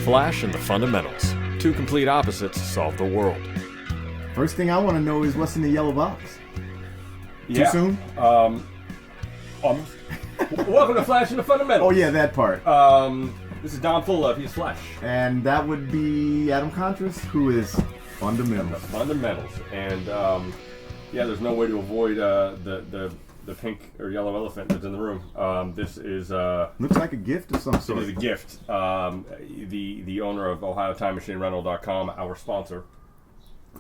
Flash and the Fundamentals. Two complete opposites solve the world. First thing I want to know is what's in the yellow box. Yeah. Too soon? Almost. Welcome to Flash and the Fundamentals. Oh yeah, that part. This is Don Full he's Flash. And that would be Adam Contras, who is Fundamentals. Fundamentals. And yeah, there's no way to avoid the pink or yellow elephant that's in the room. This is Looks like a gift of some it sort. is a gift. The owner of OhioTimeMachineRental.com, our sponsor,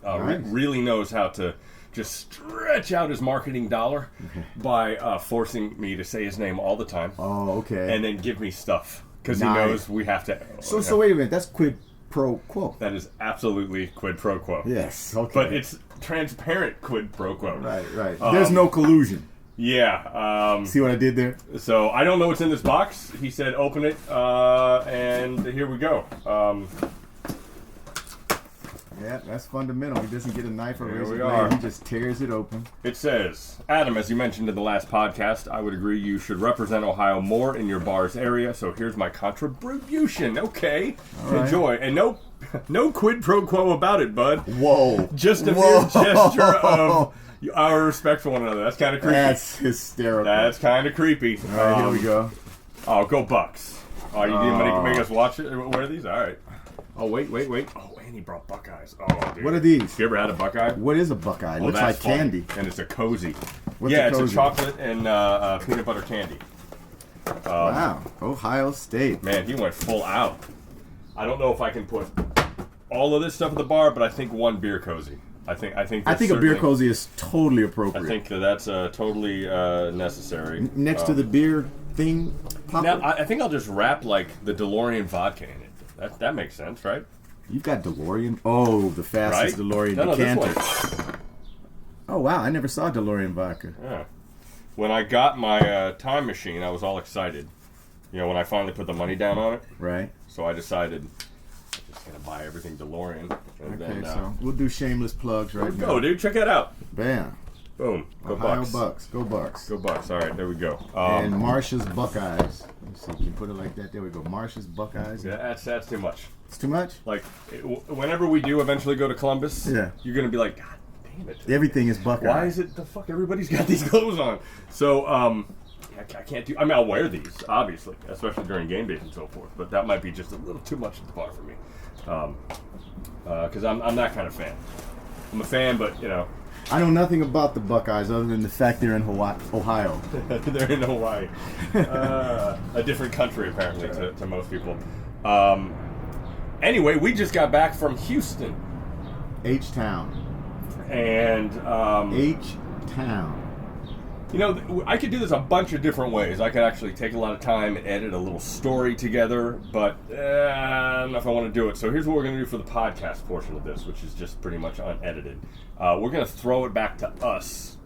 Nice. really knows how to just stretch out his marketing dollar by forcing me to say his name all the time. Oh, okay. And then give me stuff because he Nice. knows we have to. So wait a minute. That's quid pro quo. That is absolutely quid pro quo. Yes. Okay. But it's transparent quid pro quo. right. There's no collusion. Yeah. See what I did there? So I don't know what's in this box. He said open it, and here we go. Yeah, that's fundamental. He doesn't get a knife or Here razor we blade. are. He just tears it open. It says, Adam, as you mentioned in the last podcast, I would agree you should represent Ohio more in your bar's area, so here's my contribution. Okay. All right. Enjoy. And no quid pro quo about it, bud. Whoa. Just a mere gesture of our respect for one another. That's kind of creepy. That's hysterical. That's kind of creepy. All right, here we go. Oh, go Bucks. Oh, you didn't make us watch it? What are these? All right. Oh, wait. Oh, and he brought Buckeyes. Oh, dude. What are these? You ever had a Buckeye? What is a Buckeye? Oh, Looks that's like fun. candy. And it's a cozy. What's yeah, a it's cozy? a chocolate and peanut butter candy. Wow. Ohio State. Man, he went full out. I don't know if I can put all of this stuff at the bar, but I think one beer cozy. I think I think that's a beer certainly- cozy is totally I appropriate. think that's totally necessary. Next to the beer thing, pop Now, I think I'll just wrap like the DeLorean vodka in it. That makes sense, right? You've got DeLorean. Oh, the fastest Right? DeLorean No, this decanter. one. Oh wow, I never saw DeLorean vodka. Yeah. When I got my time machine, I was all excited. You know, when I finally put the money down on it. Right. So I decided I'm just gonna buy everything DeLorean. And Okay, then, so we'll do shameless plugs right now. go, dude. Check that out. Bam. Boom. Go Ohio Bucks. Bucks. Go Bucks. Go Bucks. All right, there we go. And Marcia's Buckeyes. Let's see, can you put it like that? There we go. Marcia's Buckeyes. Yeah, that's too much. It's too much? Like, whenever we do eventually go to Columbus, Yeah. you're gonna be like, God damn it. Everything is Buckeye. Why is it the fuck everybody's got these clothes on? So, I can't do. I mean, I'll wear these, obviously, especially during game days and so forth. But that might be just a little too much at the bar for me, because I'm that kind of fan. I'm a fan, but you know, I know nothing about the Buckeyes other than the fact they're in Ohio. they're in Hawaii, a different country apparently to most people. Anyway, we just got back from Houston, H-Town. and H-Town. you know, I could do this a bunch of different ways. I could actually take a lot of time and edit a little story together, but I don't know if I want to do it. So here's what we're going to do for the podcast portion of this, which is just pretty much unedited. We're going to throw it back to us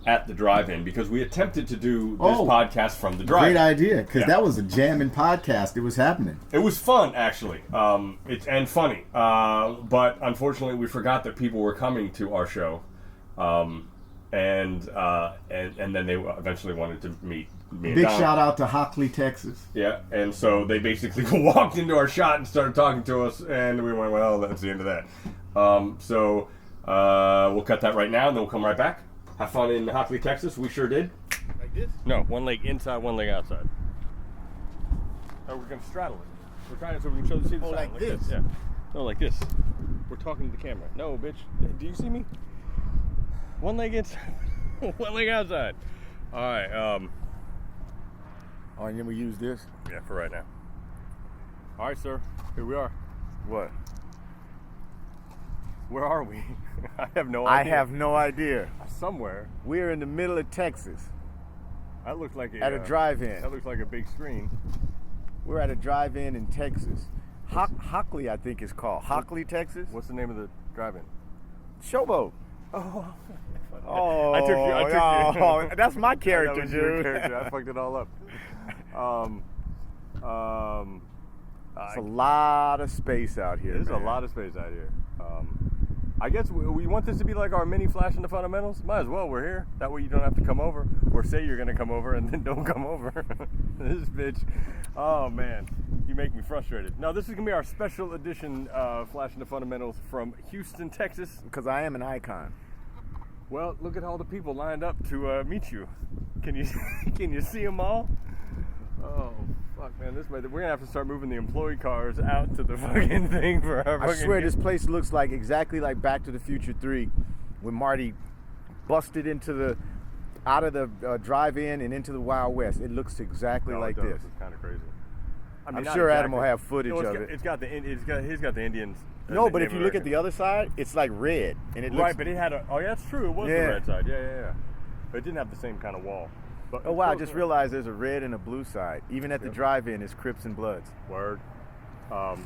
at the drive-in because we attempted to do this podcast from the drive-in. Great idea, because Yeah. that was a jamming podcast. It was happening. It was fun, actually. It's and funny. But unfortunately, we forgot that people were coming to our show. And then they eventually wanted to meet me and Big Don. shout out to Hockley, Texas. Yeah, and so they basically walked into our shot and started talking to us, and we went, well, that's the end of that. So we'll cut that right now, and then we'll come right back. Have fun in Hockley, Texas. We sure did. Like this? No, one leg inside, one leg outside. Oh, we're going to straddle it. We're trying to so we can see the side. like this? Yeah. No, like this. We're talking to the camera. No, bitch. Do you see me? One leg inside, one leg outside. All right. Oh, and then we use this? Yeah, for right now. All right, sir. Here we are. What? Where are we? I have no I idea. have no idea. Somewhere. We're in the middle of Texas That looks like at a drive-in. That looks like a big screen. We're at a drive-in in Texas. Hockley, I think it's called. Hockley, Texas? What's the name of the drive-in? Showboat. Oh. Oh, I took you. oh, that's my character, That was your dude. character. I fucked it all up. It's a lot of space out here. There's a man. lot of space out here. I guess we want this to be like our mini Flash and the Fundamentals. Might as well. We're here. That way you don't have to come over, or say you're gonna come over and then don't come over. This bitch. Oh man, You make me frustrated. Now, this is going to be our special edition Flashing the Fundamentals from Houston, Texas. Because I am an icon. Well, look at all the people lined up to meet you. Can you can you see them all? Oh, fuck, man. We're going to have to start moving the employee cars out to the fucking thing for our I swear this place looks like exactly like Back to the Future 3 when Marty busted out of the drive-in and into the Wild West. It looks exactly like this. It's kind of crazy. I mean, I'm not sure exactly. Adam will have footage No, of it. He's got the Indians. No, but if Native you look at American. the other side, it's like red, and it looks. Right, but it had a. Oh, yeah, that's true. It was Yeah. the red side. Yeah. But it didn't have the same kind of wall. But Oh wow! I just realized there's a red and a blue side. Even at the drive-in, it's Crips and Bloods. Word. So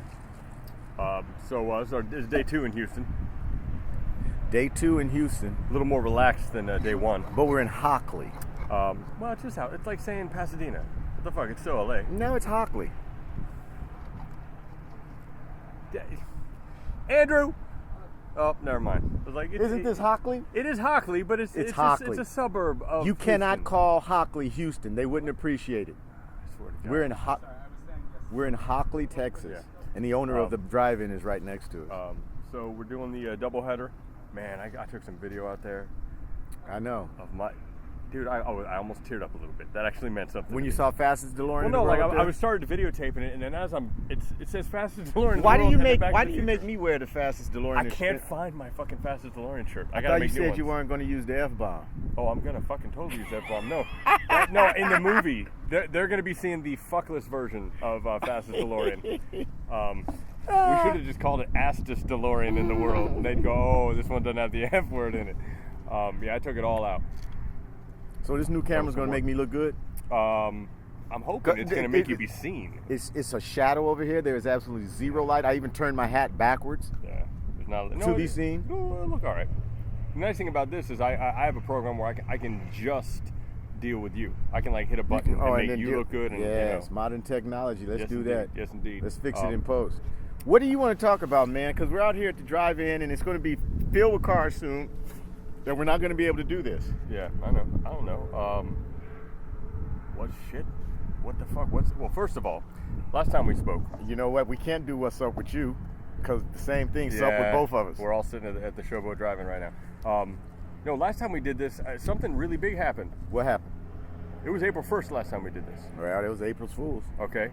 this is day 2 in Houston. Day 2 in Houston, A little more relaxed than day 1. but we're in Hockley. Well, it's just how it's like saying Pasadena. What the fuck? It's still LA. No, it's Hockley. Andrew. Oh, never mind. I was like, Isn't this Hockley? It is Hockley, but it's Hockley. it's a suburb of. You cannot Houston. call Hockley Houston. They wouldn't appreciate it. I swear to God. We're in Hockley, Texas, Yeah. and the owner of the drive-in is right next to it. So we're doing the doubleheader. Man, I took some video out there I know. of my. Dude, I almost teared up a little bit. That actually meant something. When to you me. saw fastest DeLorean. Well, in no, the like world I there? was started videotaping it, and then as it says fastest DeLorean. in the Why do world, you and then make Back Why to do the you make Future. me wear the fastest DeLorean? I can't find my fucking fastest DeLorean shirt. I I gotta thought make you new said you ones. weren't going to use the F-bomb. Oh, I'm gonna fucking totally use that bomb. No, no. In the movie, they're gonna be seeing the fuckless version of fastest DeLorean. We should have just called it Astest DeLorean in the world. And they'd go, oh, this one doesn't have the F word in it. Yeah, I took it all out. So this new camera's going to make me look good. I'm hoping it's gonna make you be seen. It's a shadow over here. There is absolutely zero light. I even turned my hat backwards. Yeah, there's not To be seen. No, look all right. The nice thing about this is I have a program where I can just deal with you. I can like hit a button and make you look good. And, yes, modern technology. Let's Yes, do indeed. that. Yes, indeed. Let's fix it in post. What do you want to talk about, man? Because we're out here at the drive-in, and it's going to be filled with cars soon. That we're not going to be able to do this. Yeah, I know. I don't know. What shit? What the fuck? Well, first of all, last time we spoke. You know what? We can't do what's up with you because the same thing's up with both of us. We're all sitting at the Showboat Drive-In right now. No, last time we did this, something really big happened. What happened? It was April 1st last time we did this. Well, it was April's Fools. Okay.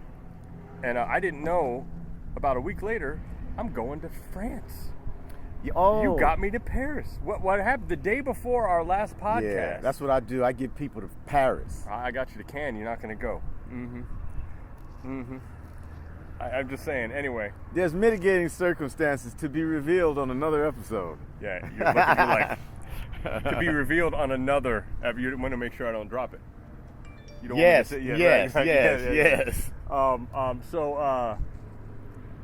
And I didn't know, about a week later, I'm going to France. Oh, You got me to Paris. What happened the day before our last podcast? Yeah, that's what I do. I get people to Paris. I got you to Cannes. You're not going to go. I'm just saying. Anyway, There's mitigating circumstances to be revealed on another episode. yeah. You're like to be revealed on another. You want to make sure I don't drop it. You don't Yes, want me to yes, right. yes. So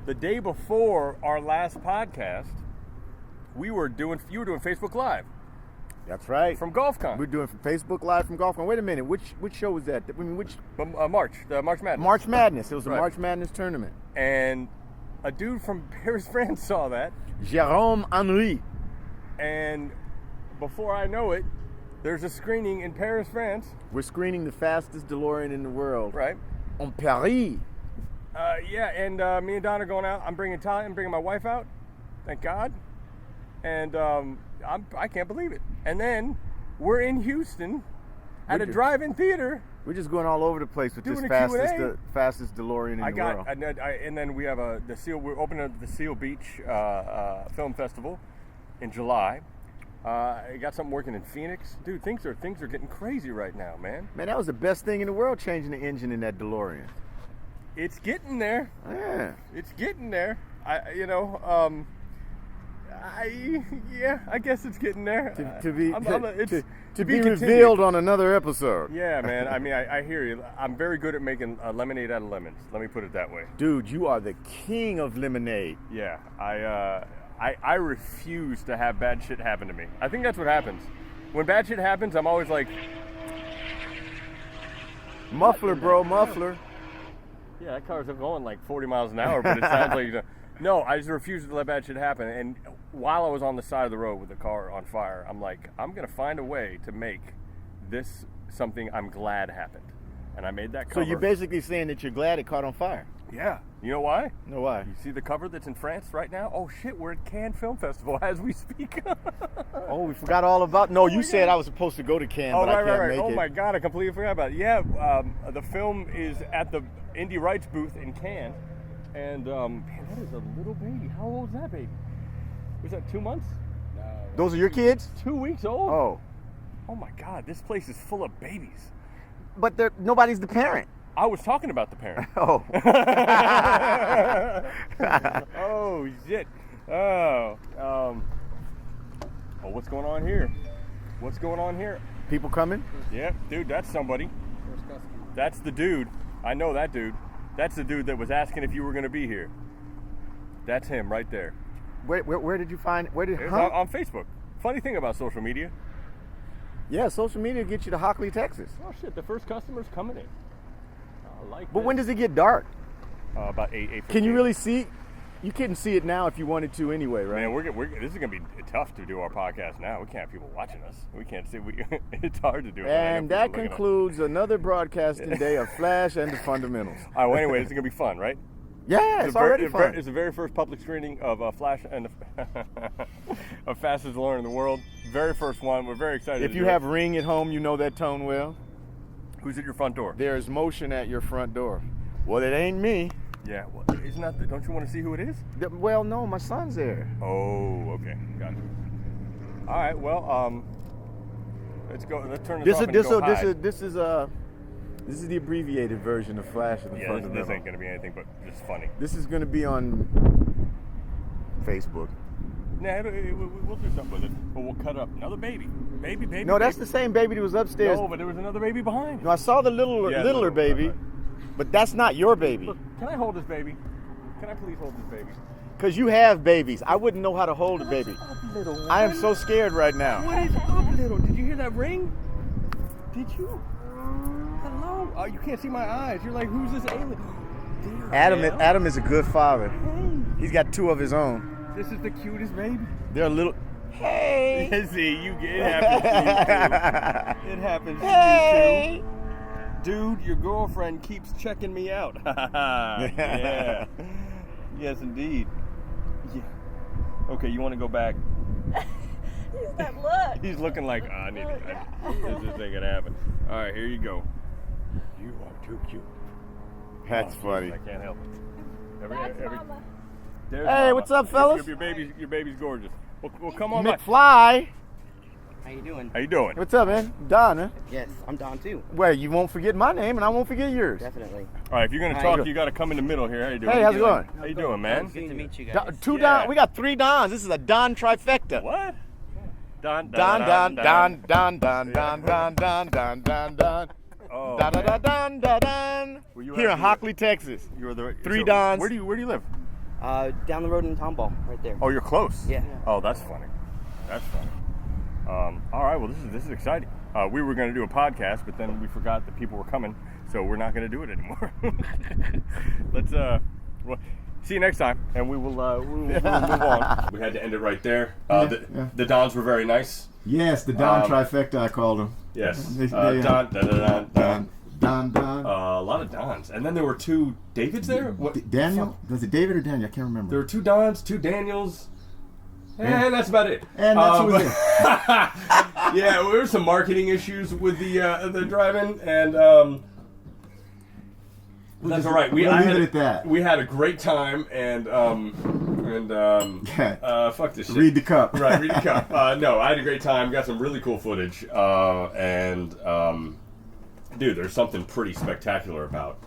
the day before our last podcast, you were doing Facebook Live That's right. from GolfCon. We're doing from Facebook Live from GolfCon. Wait a minute. Which show was that? I mean, which March Madness. March Madness? It was a Right. March Madness tournament. And a dude from Paris, France saw that, Jérôme Henry. and before I know it, there's a screening in Paris, France. We're screening the fastest DeLorean in the world. Right. On Paris. Yeah, and me and Don are going out. I'm bringing Ty. I'm bringing my wife out. Thank God. And I can't believe it. And then we're in Houston at a drive-in theater. We're just going all over the place with Doing this a Q&A. fastest DeLorean in the world. And then we have the Seal. We're opening up the Seal Beach Film Festival in July. I got something working in Phoenix, dude. Things are getting crazy right now, man. Man, that was the best thing in the world, changing the engine in that DeLorean. It's getting there. Yeah. It's getting there. I guess it's getting there. To be to be revealed continued. on another episode. Yeah, man. I mean, I hear you. I'm very good at making lemonade out of lemons. Let me put it that way. Dude, you are the king of lemonade. Yeah, I refuse to have bad shit happen to me. I think that's what happens. When bad shit happens, I'm always like, Muffler, bro, muffler. yeah, that car's going like 40 miles an hour, but it sounds like, no, I just refuse to let bad shit happen. And while I was on the side of the road with the car on fire, I'm like, I'm going to find a way to make this something I'm glad happened. And I made that So cover. you're basically saying that you're glad it caught on fire. Yeah. You know why? No, why? You see the cover that's in France right now? Oh shit, we're at Cannes Film Festival as we speak. Oh, we forgot all about. No, you said I was supposed to go to Cannes, but I can't make Oh it. my god, I completely forgot about it. Yeah, the film is at the Indie Rights booth in Cannes, and man, that is a little baby. How old is that baby? Was that 2 months? Those are your kids? 2 weeks old? Oh, Oh my god, this place is full of babies. but nobody's the parent. I was talking about the parent. Oh. Oh shit. Oh. Oh, what's going on here? What's going on here? People coming? Yeah, dude, that's somebody. That's the dude. I know that dude. That's the dude that was asking if you were going to be here. That's him right there. Where did you find? Where did? It's Huh? on Facebook. Funny thing about social media. Yeah, social media gets you to Hockley, Texas. Oh shit, the first customer's coming in. I like But when does it get dark? About 8:15. Can you really see? You couldn't see it now if you wanted to anyway, right? Man, this is gonna be tough to do our podcast now. We can't have people watching us. We can't see. It's hard to do it. when I And got that people looking at us. concludes another broadcasting day of Flash and the Fundamentals. All right. Well, anyway, this is gonna be fun, right? Yeah, it's already fun. It's the very first public screening of Flash and of Fastest Learner in the world. Very first one. We're very excited. If to you do have it. Ring at home, you know that tone well. Who's at your front door? There is motion at your front door. Well, it ain't me. Yeah. Well, isn't that? Don't you want to see who it is? Well, no, my son's there. Oh, okay, gotcha. All right. Well, let's go. Let's turn this off and go hide. This is the abbreviated version of Flash and the Yeah, Fundamentals. this ain't gonna be anything but just funny. This is gonna be on Facebook. Nah, we'll do something with it, but we'll cut up another baby. Baby. No, that's the same baby that was upstairs. No, but there was another baby behind. No, I saw the Yeah, littler baby, right. but that's not your baby. Look, can I hold this baby? Can I please hold this baby? Because you have babies. I wouldn't know how to hold a baby. Up, little one. I am so scared right now. What is up, little? Did you hear that ring? Did you? Hello? Oh, you can't see my eyes. You're like, who's this alien? There, Adam is a good father. Hey, He's got two of his own. this is the cutest baby. They're little. Hey. See, it happens to you too. It happens to you too. Dude, your girlfriend keeps checking me out. Yeah. Yes, indeed. Yeah. Okay, you want to go back? He's that look. He's looking like, this ain't gonna happen. All right, here you go. You are too cute. That's Oh, funny. I can't help it. That's Mama. There's Hey, Mama. what's up, fellas? Your baby's gorgeous. Well, come on by. McFly. How you doing? How you doing? What's up, man? Don, huh? Yes, I'm Don too. Well, you won't forget my name, and I won't forget yours. Definitely. All right, if you're gonna How talk, you you got to come in the middle here. How you doing? Hey, how's it going? How you doing, man? Good to meet you guys. Two Yeah. Don. We got three Dons. This is a Don trifecta. What? Don. Don. Oh, Da da da man. don da don. Well, you Here in have- Hockley, Texas. You're the Three Dons. Where do you live? Down the road in Tomball, right there. Oh, you're close. Yeah. Oh, that's funny. That's funny. All right. Well, this is exciting. We were going to do a podcast, but then we forgot that people were coming, so we're not going to do it anymore. Let's well, see you next time, and we will move on. We had to end it right there. The Dons were very nice. Yes, the Don trifecta, I called them. Yes. They- Don. Don. A lot of Dons, and then there were two Davids there. What? Daniel? Was it David or Daniel? I can't remember. There were two Dons, two Daniels. And that's about it. And that's who it is. Yeah, there were some marketing issues with the drive-in, and that's all right. we'll leave it at that. We had a great time, and fuck this shit. Read the cup. Right, read the cup. No, I had a great time. Got some really cool footage, dude, there's something pretty spectacular about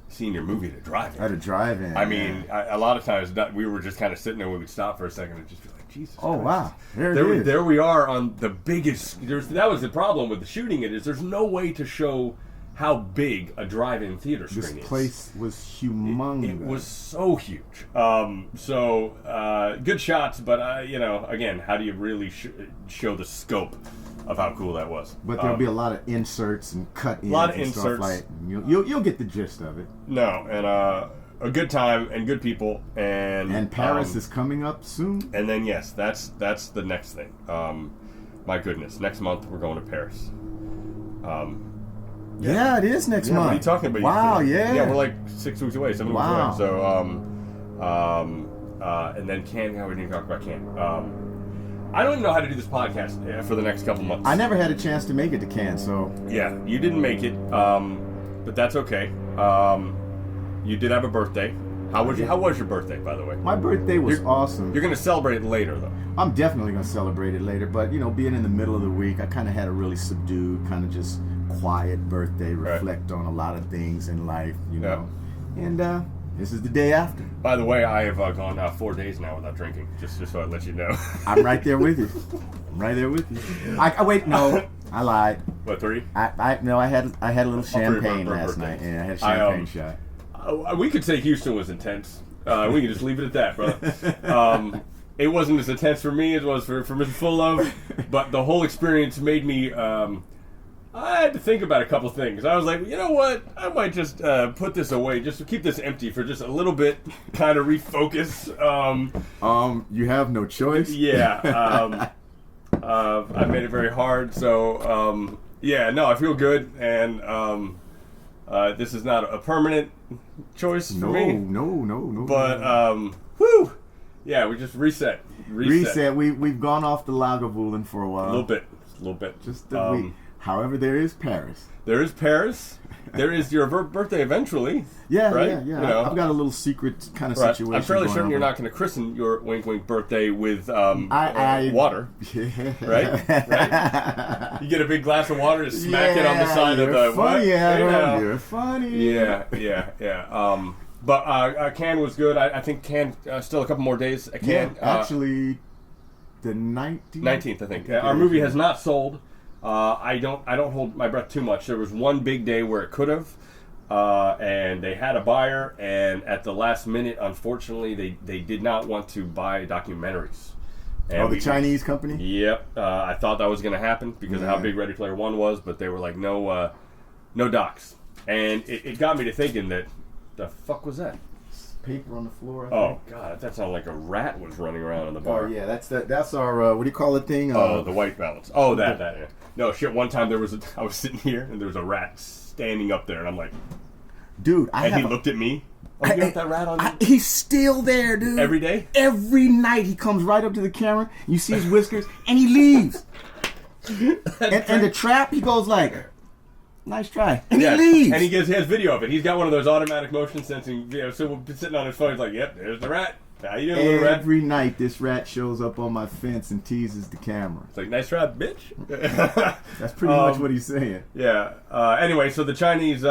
seeing your movie at a drive-in. At a drive-in. I mean, a lot of times we were just kind of sitting there. We would stop for a second and just be like, Jesus. Oh, Christ. wow. There it is. There we are on the biggest. That was the problem with the shooting. There's no way to show how big a drive-in theater This screen is. place was humongous. It was so huge. Good shots, but again, how do you really show the scope of how cool that was? But there'll be a lot of inserts and cut-ins lot of and inserts. stuff like. You'll get the gist of it. No, and a good time and good people, and Paris is coming up soon. And then yes, that's the next thing. My goodness, next month we're going to Paris. Yeah, it is next Yeah, month. what are you talking about? Wow, yeah. Yeah, we're like 6 weeks away, 7 weeks Wow. away. So, and then Cannes, we didn't talk about Cannes. I don't even know how to do this podcast for the next couple months. I never had a chance to make it to Cannes, so Yeah, you didn't make it, but that's okay. You did have a birthday. How was your birthday, by the way? my birthday was awesome. You're going to celebrate it later, though. I'm definitely going to celebrate it later, but being in the middle of the week, I kind of had a really subdued, kind of just quiet birthday, reflect on a lot of things in life, know. And this is the day after. By the way, I have gone 4 days now without drinking, just so I let you know. I'm right there with you. I'm right there with you. I wait, no, I lied. What, 3? I had a little champagne last birthday. night, and I had a champagne shot. We could say Houston was intense. We could just leave it at that, brother. It wasn't as intense for me as it was for Mr. Full-Love, but the whole experience made me... I had to think about a couple things. I was like, you know what? I might just put this away, just to keep this empty for just a little bit, kind of refocus. You have no choice. Yeah. I made it very hard, so I feel good, and this is not a permanent choice for me. No. But whew, yeah, we just reset. We've gone off the Lagavulin for a while. A little bit. Just that however, there is Paris. There is Paris. There is your birthday eventually. Yeah, right? yeah. You know. I've got a little secret kind of Right. situation. I'm fairly going certain on. you're not going to christen your wink wink birthday with I water, right? You get a big glass of water to smack it on the side of the. Funny, Adam. You know. You're funny. Yeah. But Cannes was good. I think Cannes still a couple more days. At Yeah, Cannes, actually, the 19th. 19th, I think. Our movie has not sold. I don't hold my breath too much. There was one big day where it could have, and they had a buyer, and at the last minute, unfortunately, they did not want to buy documentaries. And the Chinese company? Yep. I thought that was going to happen because of how big Ready Player One was, but they were like, no docs. And it got me to thinking that, the fuck was that? Paper on the floor. Oh, God, that sounded like a rat was running around in the bar. Oh yeah, that's our what do you call it thing? The white balance. Oh, that. Yeah. No shit. One time I was sitting here and there was a rat standing up there, and I'm like, dude, he looked at me. Oh, you got that rat on you? He's still there, dude. Every day? Every night he comes right up to the camera. You see his whiskers, and he leaves. and the trap, he goes like, nice try, and he leaves. And he has video of it. He's got one of those automatic motion sensing. So we'll be sitting on his phone. He's like, "Yep, there's the rat. How you doing, little rat?" Every night, this rat shows up on my fence and teases the camera. It's like, "Nice try, bitch." That's pretty much what he's saying. Yeah. Anyway, so the Chinese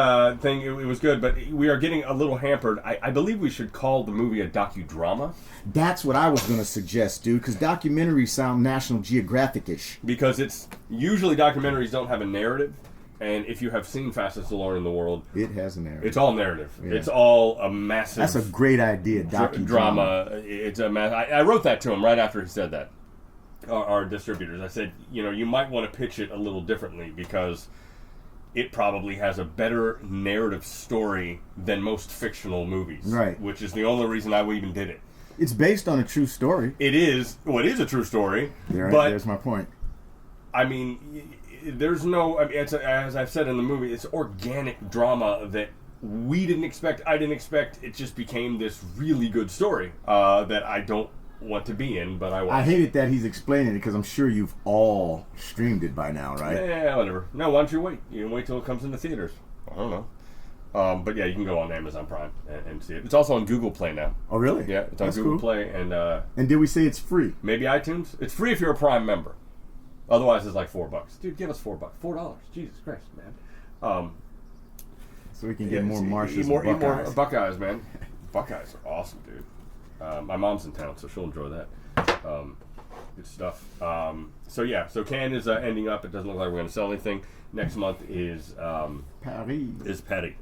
thing, it was good, but we are getting a little hampered. I believe we should call the movie a docudrama. That's what I was going to suggest, dude, because documentaries sound National Geographic-ish. Because it's usually documentaries don't have a narrative. And if you have seen Fastest Alone in the World, it has a narrative. It's all narrative. Yeah. It's all a massive. That's a great idea, drama. It's a I wrote that to him right after he said that. Our distributors, I said, you might want to pitch it a little differently because it probably has a better narrative story than most fictional movies. Right. Which is the only reason I even did it. It's based on a true story. It is. Well, it is a true story. There's my point. I mean, there's no. I mean, as I've said in the movie, it's organic drama that we didn't expect. I didn't expect. It just became this really good story that I don't want to be in, but I was. I hated that he's explaining it because I'm sure you've all streamed it by now, right? Yeah, whatever. No, why don't you wait? You can wait till it comes into theaters. I don't know. But yeah, you can go on Amazon Prime and see it. It's also on Google Play now. Oh, really? Yeah, it's on Google Play and. And did we say it's free? Maybe iTunes. It's free if you're a Prime member. Otherwise, it's like $4. Dude, give us $4. $4. Jesus Christ, man. So we can get more Marshes eat more Buckeyes. Buckeyes, man. Buckeyes are awesome, dude. My mom's in town, so she'll enjoy that. Good stuff. So Cannes is ending up. It doesn't look like we're going to sell anything. Next month is Paris.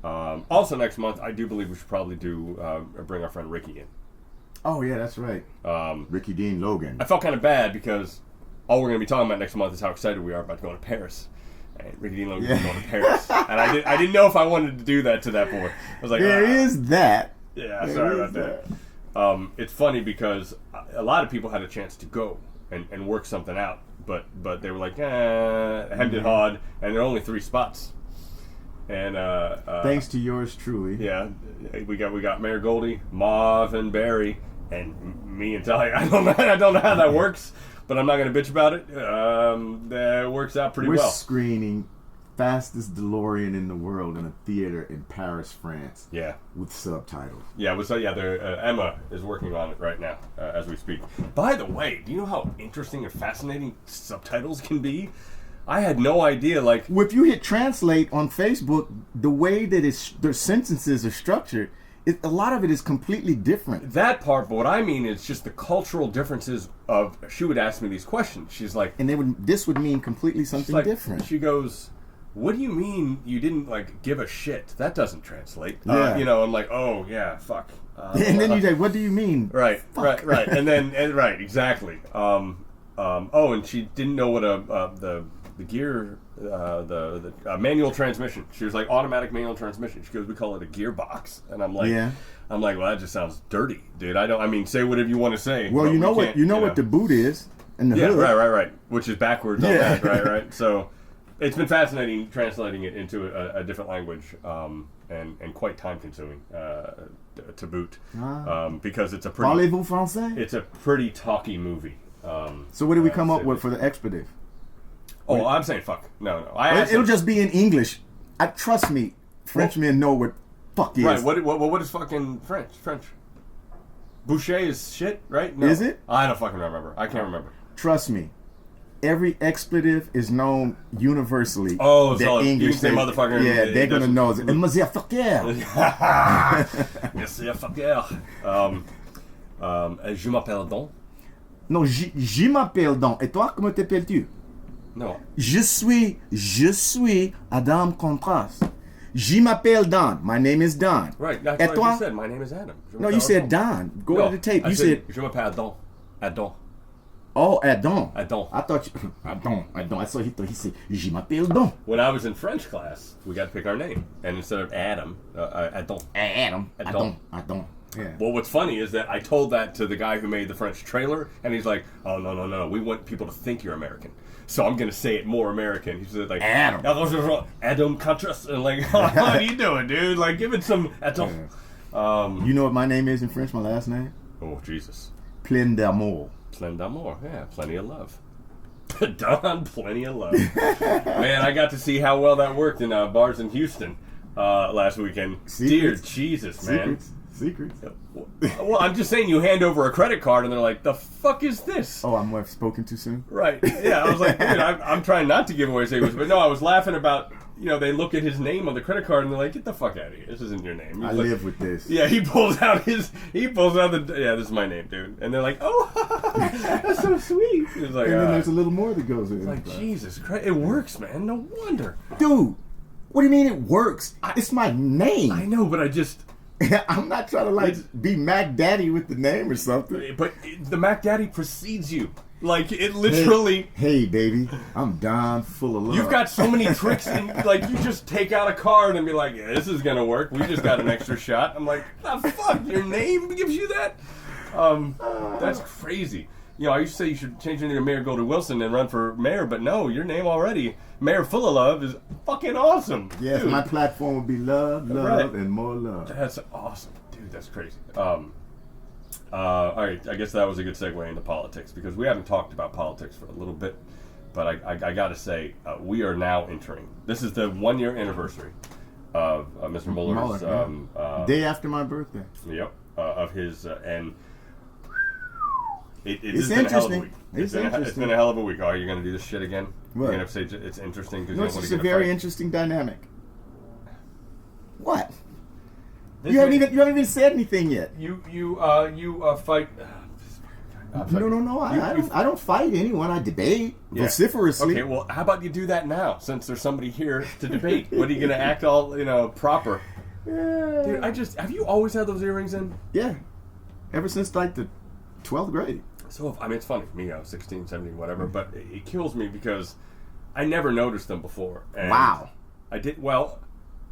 Also next month, I do believe we should probably bring our friend Ricky in. Oh yeah, that's right. Ricky Dean Logan. I felt kind of bad because all we're going to be talking about next month is how excited we are about going to Paris. And Ricky Dean Logan is going to Paris. And I didn't know if I wanted to do that to that boy. I was like, there is that. Yeah, sorry about that. It's funny because a lot of people had a chance to go and work something out, but they were like, hemmed it hard, and there are only 3 spots. And Thanks to yours truly. yeah, we got Mayor Goldie, Marv, and Barry, and me and Talia. I don't know how that works, but I'm not gonna bitch about it. That works out pretty We're well. screening fastest DeLorean in the world in a theater in Paris, France, Yeah. with subtitles. Yeah, Emma is working on it right now as we speak. By the way, do you know how interesting and fascinating subtitles can be? I had no idea. Like, If you hit translate on Facebook, the way that their sentences are structured, a lot of it is completely different. that part, but what I mean is just the cultural differences of. She would ask me these questions. She's like, And this would mean completely something like, different. She goes, "What do you mean you didn't like give a shit? That doesn't translate." Yeah. I'm like, "Oh yeah, fuck." And then you say, what do you mean? Right, Fuck. right, right, exactly. Oh, and she didn't know what the gear, the manual transmission. She was like, automatic manual transmission. She goes, we call it a gearbox, and I'm like, Yeah. well, that just sounds dirty, dude. I mean, say whatever you want to say. Well, but you know we what can't, what the boot is and the yeah, hood. right, which is backwards on Yeah. that, right. So it's been fascinating translating it into a different language, and quite time consuming to boot, because it's a pretty Parlez-vous français? it's a pretty talky movie. So what did we come up with for the expletive? Oh, I'm saying fuck. No. It'll just be in English. Trust me, Frenchmen know what fuck is. right. What is fucking French? Boucher is shit, right? No. Is it? I don't fucking remember. I can't remember. Trust me. Every expletive is known universally. Oh, The so you English, say motherfucker. Yeah, they're gonna know. doesn't- Motherfucker. Yes, yeah, fuck yeah. Je m'appelle Don. Non, je m'appelle Don. Et toi, comment t'appelles-tu? No. Je suis Adam Contrast. Je m'appelle Don. My name is Don. Right. That's Et what I toi? just said. My name is Adam. Je No, you m'appelle said Don. Go No, to the tape. I You said, Je m'appelle Don. Adon. oh, Adam. Adon. I thought you, Adam. I saw he said, je m'appelle Don. When I was in French class, we got to pick our name, and instead of Adam, Adon. Adam. Adam. Adam. Yeah. Well, what's funny is that I told that to the guy who made the French trailer, and he's like, "Oh no, we want people to think you're American, so I'm gonna say it more American." He said like, Adam. Adam Contrast," and like, "What are you doing, dude? Like, give it some Adam." You know what my name is in French? My last name? Oh Jesus, Plein d'amour. Plein d'amour, yeah, plenty of love. Don, plenty of love. Man, I got to see how well that worked in bars in Houston last weekend. Dear Secrets. Jesus, man. Secrets. Well, I'm just saying, you hand over a credit card and they're like, "The fuck is this?" Oh, I'm spoken too soon? Right. Yeah, I was like, dude, I'm trying not to give away secrets, but no, I was laughing about, they look at his name on the credit card and they're like, "Get the fuck out of here. This isn't your name." He's I like, live with this. Yeah, he pulls out this is my name, dude. And they're like, "Oh, that's so sweet." It's like, And then there's a little more that goes in. like, Jesus Christ, it works, man. No wonder. Dude, what do you mean it works? It's my name. I know, but I just, I'm not trying to be Mac Daddy with the name or something. but the Mac Daddy precedes you. Like, it literally. Hey, baby, I'm Don full of love. You've got so many tricks, and like you just take out a card and be like, "Yeah, this is gonna work. We just got an extra shot." I'm like, "The fuck? Your name gives you that?" That's crazy. I used to say you should change your name to Mayor Goldie Wilson and run for mayor, but no, your name already, Mayor Full of Love, is fucking awesome. Yes, Dude, my platform would be love, Right. and more love. that's awesome, dude. That's crazy. All right, I guess that was a good segue into politics because we haven't talked about politics for a little bit, but I got to say we are now entering. This is the 1-year anniversary of Mr. Mueller's. Day after my birthday. Yep, of his and. It's been a hell of a interesting. week. It's It's interesting. been a hell of a week. Oh, you're going to do this shit again? What? You're going to say it's interesting because No, you it's don't want just to a get very fight? interesting dynamic. What? This You haven't week- even said anything yet. You fight. No. I don't fight anyone. I debate Yeah. vociferously. Okay, well, how about you do that now since there's somebody here to debate? What are you going to act all proper? Dude, have you always had those earrings in? Yeah. Ever since like the 12th grade. So, it's funny. Me, I was 16, 17, whatever, but it kills me because I never noticed them before. And Wow. I did,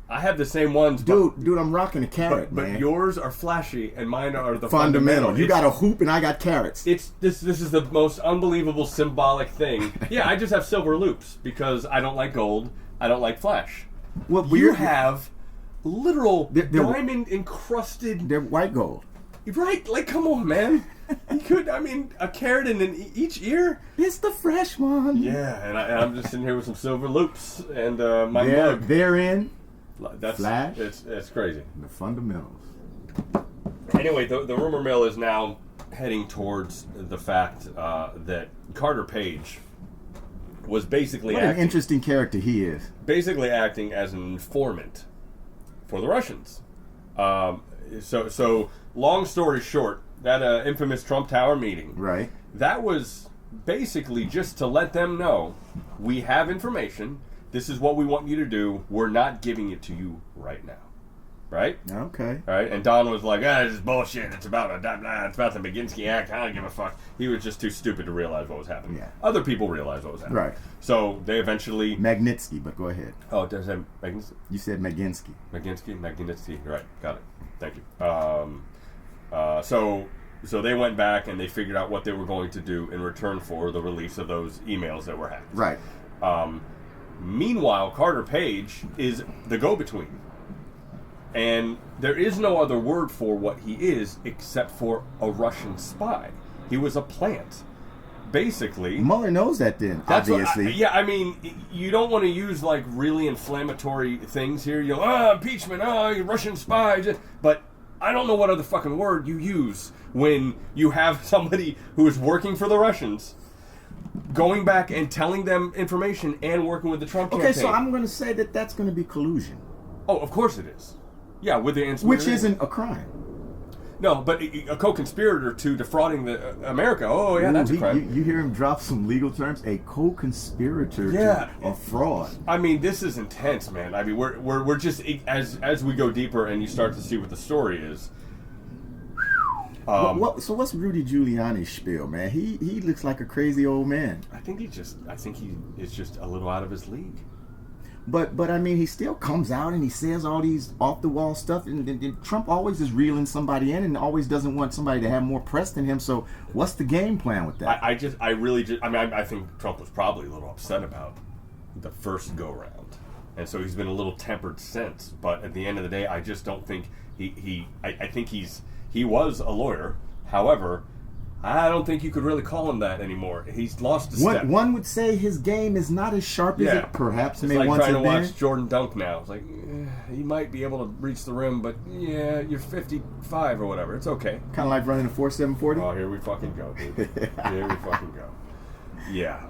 I have the same ones. but- Dude, I'm rocking a carrot, But man. yours are flashy and mine are the fundamental. You It's- got a hoop and I got carrots. This is the most unbelievable symbolic thing. Yeah, I just have silver loops because I don't like gold. I don't like flash. Well, you have literal They're- diamond encrusted. They're white gold. Right? Like, come on, man. You could, I mean, a carat in each ear. It's the fresh one. Yeah, and I'm just sitting here with some silver loops and my They're, mug. therein That's Flash. It's crazy. the fundamentals. Anyway, the rumor mill is now heading towards the fact that Carter Page was basically What an interesting character he is. acting as an informant for the Russians. So long story short, that infamous Trump Tower meeting, Right. that was basically just to let them know we have information. This is what we want you to do. We're not giving it to you right now. Right? Okay. All right, and Don was like, "This is bullshit. It's about it's about the Maginski Act. I don't give a fuck." He was just too stupid to realize what was happening. Yeah. Other people realized what was happening. Right. So they eventually. Magnitsky, but go ahead. Oh, does that Maginski? You said Maginski. Maginski. Right. Got it. Thank you. So they went back and they figured out what they were going to do in return for the release of those emails that were hacked. Right. Meanwhile, Carter Page is the go-between. And there is no other word for what he is except for a Russian spy. He was a plant. Basically. Mueller knows that then, That's obviously. I mean, you don't want to use like really inflammatory things here. You go, impeachment, you Russian spy. But I don't know what other fucking word you use when you have somebody who is working for the Russians going back and telling them information and working with the Trump campaign. Okay, so I'm going to say that that's going to be collusion. Oh, of course it is. Yeah, with the Which isn't a crime. No, but a co-conspirator to defrauding America. Oh, yeah, that's a crime. You hear him drop some legal terms? A co-conspirator Yeah. to a fraud. I mean, this is intense, man. I mean, we're just as we go deeper and you start to see what the story is. So what's Rudy Giuliani's spiel, man? He looks like a crazy old man. I think he is just a little out of his league. But I mean, he still comes out and he says all these off the wall stuff, and Trump always is reeling somebody in and always doesn't want somebody to have more press than him. So what's the game plan with that? I think Trump was probably a little upset about the first go round, and so he's been a little tempered since. But at the end of the day, I just don't think I think he was a lawyer. However, I don't think you could really call him that anymore. He's lost a step. One would say his game is not as sharp as it perhaps it's may like once trying have to been. watch Jordan dunk now. It's like, he might be able to reach the rim, but yeah, you're 55 or whatever. It's okay. Kind of like running a 4.740. Oh, here we fucking go, dude. Here we fucking go. Yeah,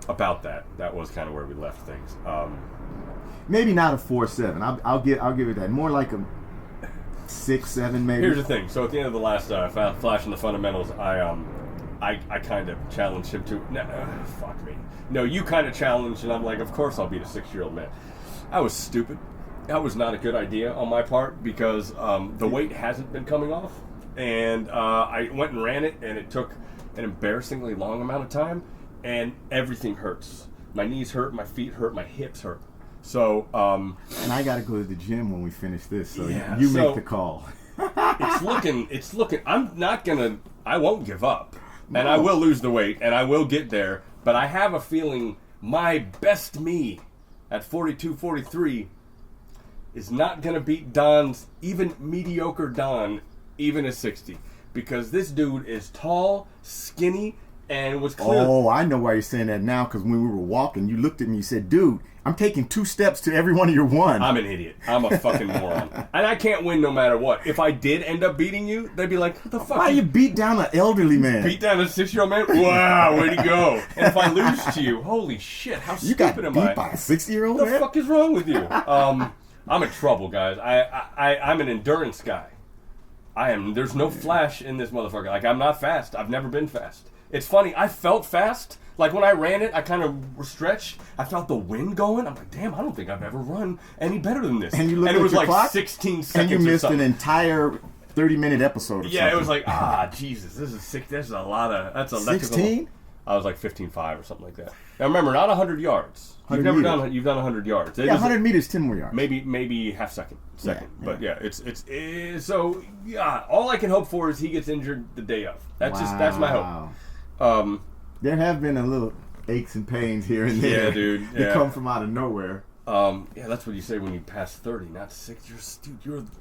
about that. That was kind of where we left things. Maybe not a 4.7. I'll give it that. More like a 6.7 maybe. Here's the thing. So at the end of the last Flash in the Fundamentals, I kind of challenged him to. Fuck me. No, you kind of challenged, and I'm like, of course I'll beat a 6-year-old man. I was stupid. That was not a good idea on my part because the weight hasn't been coming off, and I went and ran it, and it took an embarrassingly long amount of time, and everything hurts. My knees hurt, my feet hurt, my hips hurt. So, and I got to go to the gym when we finish this, so yeah, you make the call. it's looking, I won't give up. And I will lose the weight, and I will get there, but I have a feeling my best me at 42, 43 is not going to beat Don's, even mediocre Don, even at 60. Because this dude is tall, skinny, and was clear. Oh, I know why you're saying that now, because when we were walking, you looked at me and said, dude, I'm taking 2 steps to every one of your one. I'm an idiot. I'm a fucking moron. And I can't win no matter what. If I did end up beating you, they'd be like, what the fuck? Why you beat down an elderly man? Beat down a 6-year-old man? Wow, way to go. And if I lose to you, holy shit, how You got stupid am beat I? by a 60-year-old What man? the fuck is wrong with you? I'm in trouble, guys. I'm an endurance guy. There's no flash in this motherfucker. Like, I'm not fast. I've never been fast. It's funny, I felt fast. Like, when I ran it, I kind of stretched. I felt the wind going. I'm like, damn, I don't think I've ever run any better than this. And you looked and it at was your like clock? 16 seconds And you or missed an something. entire 30-minute episode or Yeah, something. it was like, Jesus, this is a lot of, that's a 16? I was like 15.5 or something like that. Now remember, not 100 yards. 100 meters. You've done 100 yards. It Yeah, was 100 meters, 10 more yards. maybe half second. Yeah. But yeah, it's so yeah. All I can hope for is he gets injured the day of. That's my hope. There have been a little aches and pains here and there. Yeah, dude. that Yeah. come from out of nowhere. Yeah, that's what you say when you pass 30, not 60.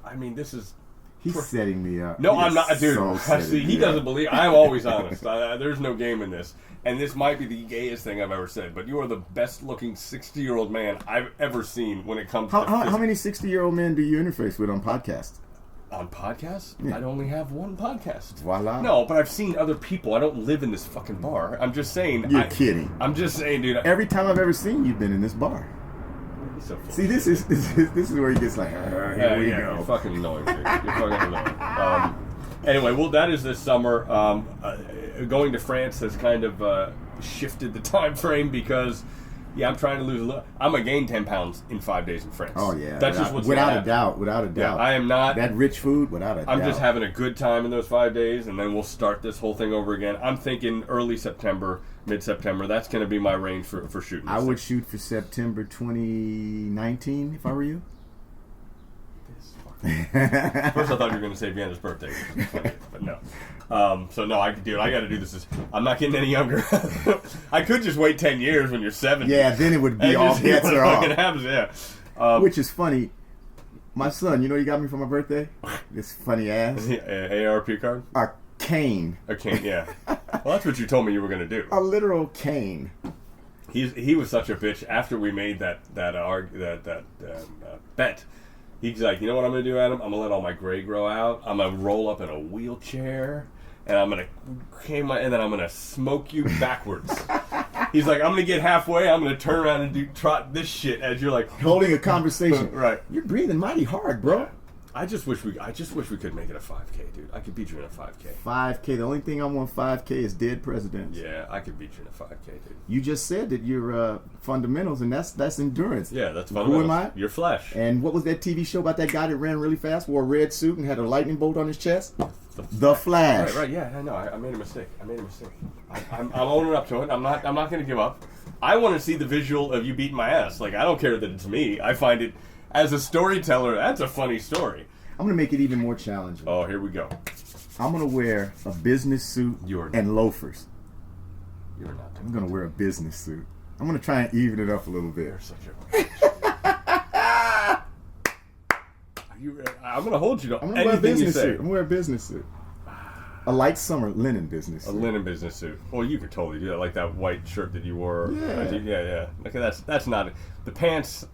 I mean, this is... He's setting me up. No, He I'm is not, dude. so See, setting he me doesn't up. believe. I'm always honest. There's no game in this, and this might be the gayest thing I've ever said. But you are the best-looking 60-year-old man I've ever seen when it comes to How many 60-year-old men do you interface with on podcasts? on podcasts. Yeah. I only have one podcast. Voila. No, but I've seen other people. I don't live in this fucking bar. I'm just saying. You're kidding. I'm just saying, dude. Every time I've ever seen you've been in this bar. He's so full See, of this shit. is where he gets like, here we You're go. fucking annoying, dude. You're fucking annoying. Anyway, well, that is this summer. Going to France has kind of shifted the time frame because, yeah, I'm trying to lose a little. I'm gonna gain 10 pounds in 5 days in France. Oh yeah, that's just what's without gonna a happen. doubt, without a Yeah, doubt. I am not. That rich food, without a doubt. I'm just having a good time in those 5 days, and then we'll start this whole thing over again. I'm thinking early September, mid-September. That's going to be my range for shooting. I this would thing. shoot for September 2019 if I were you. First, I thought you were going to say Vienna's birthday, which is funny, but no. So no, I got to do this. I'm not getting any younger. I could just wait 10 years when you're 70. Yeah, then it would be and all just see bets what are fucking off. happens. Yeah. Which is funny. My son, you know, he got me for my birthday. This funny ass AARP card. a cane, A cane. Yeah. Well, that's what you told me you were going to do. a literal cane. He was such a bitch after we made that bet. He's like, you know what I'm gonna do, Adam? I'm gonna let all my gray grow out. I'm gonna roll up in a wheelchair, and I'm gonna and then I'm gonna smoke you backwards. He's like, I'm gonna get halfway. I'm gonna turn around and trot this shit as you're like Holding a conversation. Right. You're breathing mighty hard, bro. I just wish we could make it a 5K, dude. I could beat you in a 5K. 5K. The only thing I want 5K is dead presidents. Yeah, I could beat you in a 5K, dude. You just said that you're fundamentals, and that's endurance. Yeah, that's Who fundamentals. am I? Your flesh. And what was that TV show about that guy that ran really fast, wore a red suit, and had a lightning bolt on his chest? The Flash. Right, yeah, I know. I made a mistake. I'm owning up to it. I'm not going to give up. I want to see the visual of you beating my ass. Like, I don't care that it's me. I find it, as a storyteller, that's a funny story. I'm gonna make it even more challenging. Oh, here we go. I'm gonna wear a business suit You're not. and loafers. You're not I'm doing gonna wear a business suit. I'm gonna try and even it up a little bit. You're such a I'm going to hold you to I'm gonna wear a anything you business say. suit. I'm gonna wear a business suit. A light summer linen business A suit. linen business suit. Well, you could totally do that, like that white shirt that you wore. Yeah. Yeah. Okay, that's not the pants.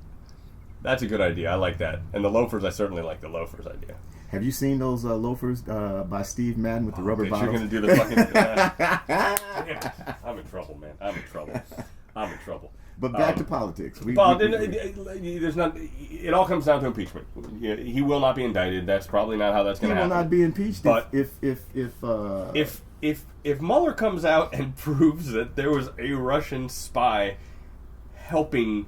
That's a good idea. I like that. And the loafers, I certainly like the loafers idea. Have you seen those loafers by Steve Madden with the rubber Bitch, bottoms? you're gonna do the fucking. I'm in trouble, man. I'm in trouble. But back to politics. There's not. It all comes down to impeachment. He will not be indicted. That's probably not how that's he going to will happen. not be impeached But if if Mueller comes out and proves that there was a Russian spy helping,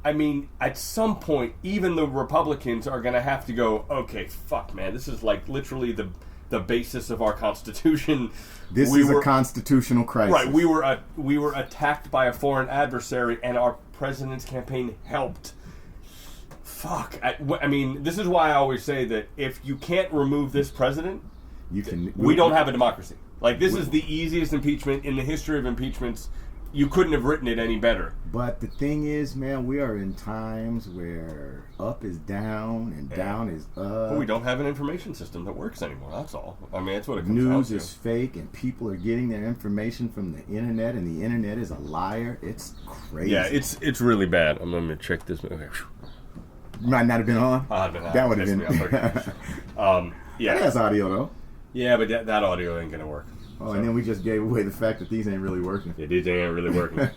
I mean, at some point, even the Republicans are going to have to go, okay, fuck, man, this is like literally the basis of our Constitution. this is a constitutional crisis. Right, we were attacked by a foreign adversary, and our president's campaign helped. Fuck. I mean, this is why I always say that if you can't remove this president, we don't have a democracy. Like, this is the easiest impeachment in the history of impeachments. You couldn't have written it any better. But the thing is, man, we are in times where up is down and down is up. But we don't have an information system that works anymore. That's all. I mean, that's what it comes down News to. is fake, and people are getting their information from the internet, and the internet is a liar. It's crazy. Yeah, it's really bad. I'm going to check this. Okay. Might not have been on. That would have been. Yeah. That has audio though. Yeah, but that audio ain't going to work. Oh, and then we just gave away the fact that these ain't really working. Yeah, these ain't really working.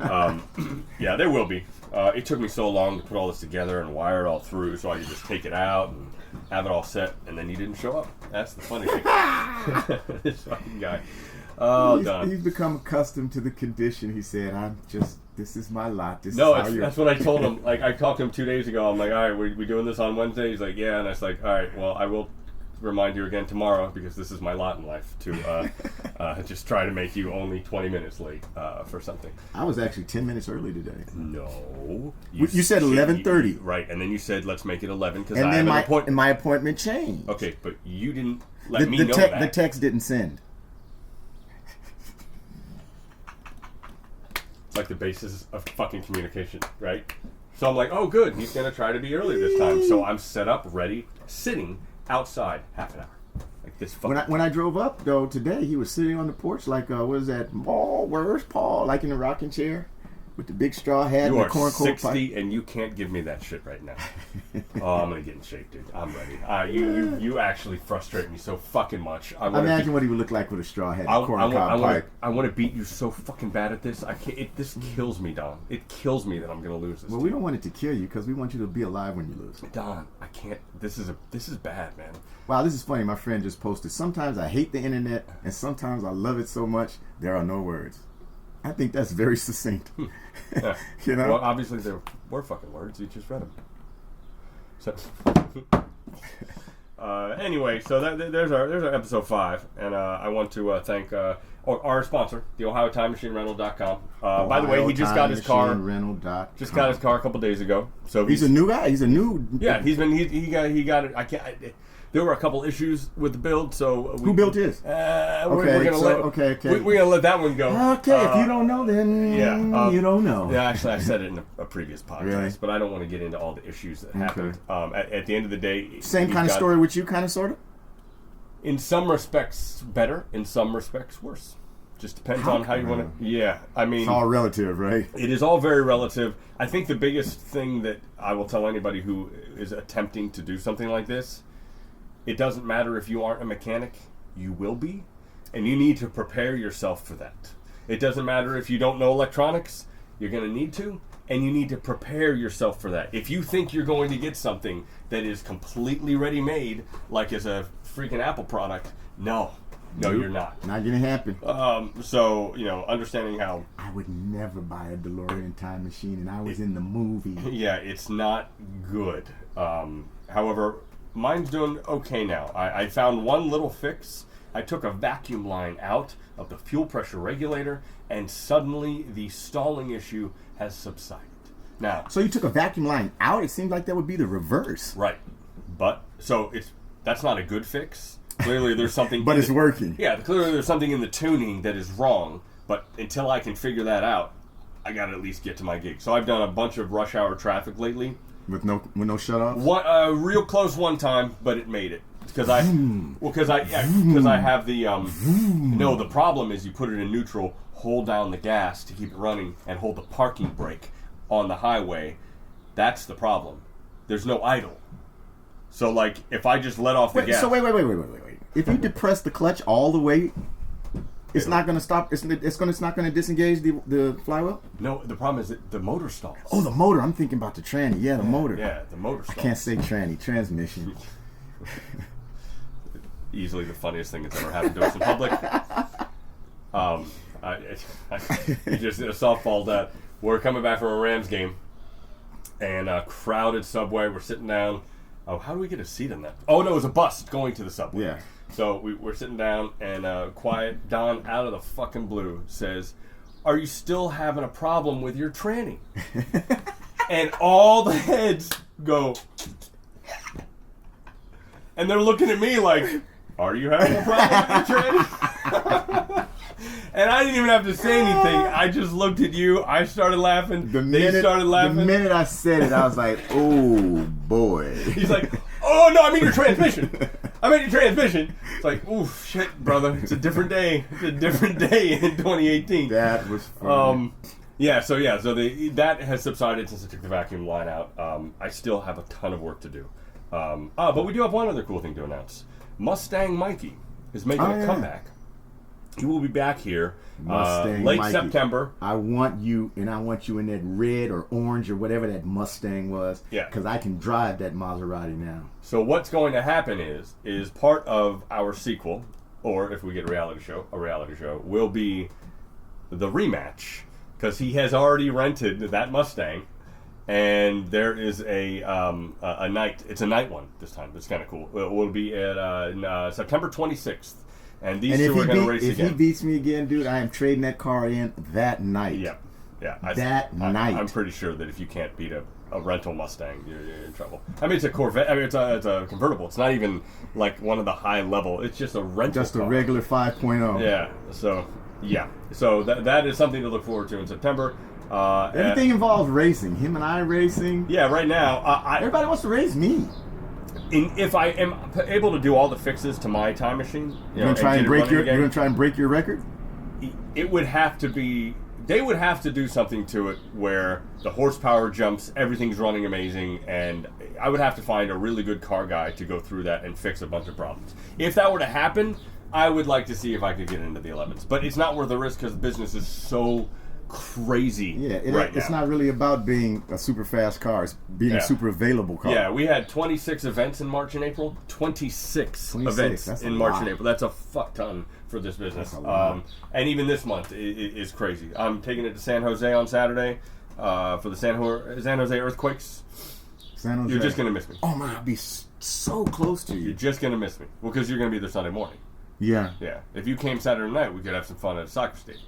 Yeah, they will be. It took me so long to put all this together and wire it all through so I could just take it out and have it all set, and then you didn't show up. That's the funny thing. This fucking guy. Oh, Don. He's become accustomed to the condition. He said, this is my lot. This No, is how that's what I told him. Like, I talked to him 2 days ago. I'm like, all right, we doing this on Wednesday? He's like, yeah. And I was like, all right, well, I will remind you again tomorrow because this is my lot in life to just try to make you only 20 minutes late for something. I was actually 10 minutes early today. No. You said 11:30. Right, and then you said, let's make it 11 because And I then have an appointment. my appointment changed. Okay, but you didn't let me know that. The text didn't send. It's like the basis of fucking communication, right? So I'm like, oh, good. He's going to try to be early this time. So I'm set up, ready, sitting outside half an hour. Like this fucking... When I drove up, though, today, he was sitting on the porch like, what is that? Oh, where's Paul? Like in a rocking chair with the big straw hat You and are the corn cob 60 pipe. and you can't give me that shit right now. Oh, I'm going to get in shape, dude. I'm ready. You actually frustrate me so fucking much. Imagine what he would look like with a straw hat and corn cob pipe. I want to beat you so fucking bad at this. I can't. This kills me, Don. It kills me that I'm going to lose this. Well, to we you. don't want it to kill you because we want you to be alive when you lose. Don, I can't. This is bad, man. Wow, this is funny. My friend just posted, sometimes I hate the internet and sometimes I love it so much, there are no words. I think that's very succinct. Yeah. You know? Well, obviously there were fucking words. You just read them. So, anyway, so there's our episode 5, and I want to thank our sponsor, the OhioTimeMachineRental.com. By the way, he just got his car. Just got his car a couple days ago. So He's a new guy. He's a new. Yeah, he got it. I can't. There were a couple issues with the build, so Who built his? We're gonna we're gonna let that one go. Okay, if you don't know, then you don't know. Yeah, actually, I said it in a previous podcast, Really? but I don't want to get into all the issues that happened. At the end of the day, Same kind of story with you, kind of, sort of? In some respects, better. In some respects, worse. Just depends on how you want to. Yeah, I mean, It's all relative, right? it is all very relative. I think the biggest thing that I will tell anybody who is attempting to do something like this, it doesn't matter if you aren't a mechanic, you will be, and you need to prepare yourself for that. It doesn't matter if you don't know electronics, you're going to need to, and you need to prepare yourself for that. If you think you're going to get something that is completely ready-made, like as a freaking Apple product, no, you're not. Not gonna happen. So, understanding how... I would never buy a DeLorean time machine, and I was in the movie. Yeah, it's not good. However, mine's doing okay now. I found one little fix. I took a vacuum line out of the fuel pressure regulator, and suddenly the stalling issue has subsided. Now, So you took a vacuum line out? It seems like that would be the reverse. right, but so that's not a good fix. Clearly, there's something. But it's working. Yeah, clearly there's something in the tuning that is wrong. But until I can figure that out, I got to at least get to my gig. So I've done a bunch of rush hour traffic lately. With no shut-offs? One real close one time, but it made it because I have the no. The problem is you put it in neutral, hold down the gas to keep it running, and hold the parking brake on the highway. That's the problem. There's no idle. So like if I just let off the gas. So wait. If you depress the clutch all the way, it's not going to stop. It's not going to disengage the flywheel. No, the problem is that the motor stalls. Oh, the motor. I'm thinking about the tranny. Yeah, the motor. Yeah, the motor stalls. I can't say tranny. Transmission. Easily the funniest thing that's ever happened to us in public. Just a softball that we're coming back from a Rams game, and a crowded subway. We're sitting down. Oh, how do we get a seat in that? Oh no, it was a bus going to the subway. Yeah. So we're sitting down, and quiet Don out of the fucking blue says, "Are you still having a problem with your tranny?" And all the heads go, and they're looking at me like, "Are you having a problem with your tranny?" And I didn't even have to say anything. I just looked at you. I started laughing. They started laughing. The minute I said it, I was like, "Oh boy." He's like, "Oh no, I mean your transmission. I meant your transmission." It's like, oof, shit, brother. It's a different day. It's a different day in 2018. That was funny. So that has subsided since I took the vacuum line out. I still have a ton of work to do. But we do have one other cool thing to announce. Mustang Mikey is making a comeback. He will be back here late Mikey. September. I want you in that red or orange or whatever that Mustang was. Yeah. Because I can drive that Maserati now. So what's going to happen is part of our sequel, or if we get a reality show, will be the rematch, because he has already rented that Mustang, and there is a night. It's a night one this time. It's kind of cool. It will be at September 26th. And these two are going to race again. If he beats me again, dude, I am trading that car in that night. Yeah. Night. I'm pretty sure that if you can't beat a rental Mustang, you're in trouble. I mean, it's a Corvette. I mean, it's a convertible. It's not even like one of the high level. It's just a rental Just a car. regular 5.0. Yeah. So that is something to look forward to in September. Everything involves racing. Him and I racing. Yeah, right now, Everybody wants to race me. if I am able to do all the fixes to my time machine, You're gonna try and break your. You're gonna try and break your record. it would have to be. They would have to do something to it where the horsepower jumps, everything's running amazing, and I would have to find a really good car guy to go through that and fix a bunch of problems. If that were to happen, I would like to see if I could get into the 11s. But it's not worth the risk because the business is so crazy It's not really about being a super fast car. It's being a super available car. Yeah, we had 26 events in March and April. 26 events in March and April. That's a fuck ton for this business. And even this month is crazy. I'm taking it to San Jose on Saturday for the San Jose Earthquakes. San Jose. You're just going to miss me. Oh man, I'd be so close to you. You're just going to miss me. Well, because you're going to be there Sunday morning. Yeah. Yeah. If you came Saturday night, we could have some fun at a soccer stadium.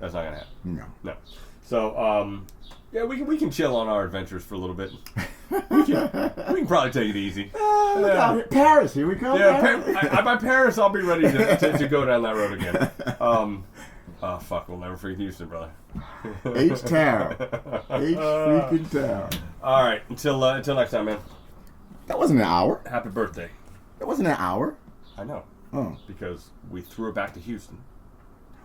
That's not going to happen. No. So, yeah, we can chill on our adventures for a little bit. We can probably take it easy. Paris, here we come. Yeah, by Paris, I'll be ready to go down that road again. Oh, fuck, we'll never forget Houston, brother. H-Town. H-freaking Town. All right, until next time, man. That wasn't an hour. Happy birthday. That wasn't an hour. I know. Oh. Because we threw it back to Houston.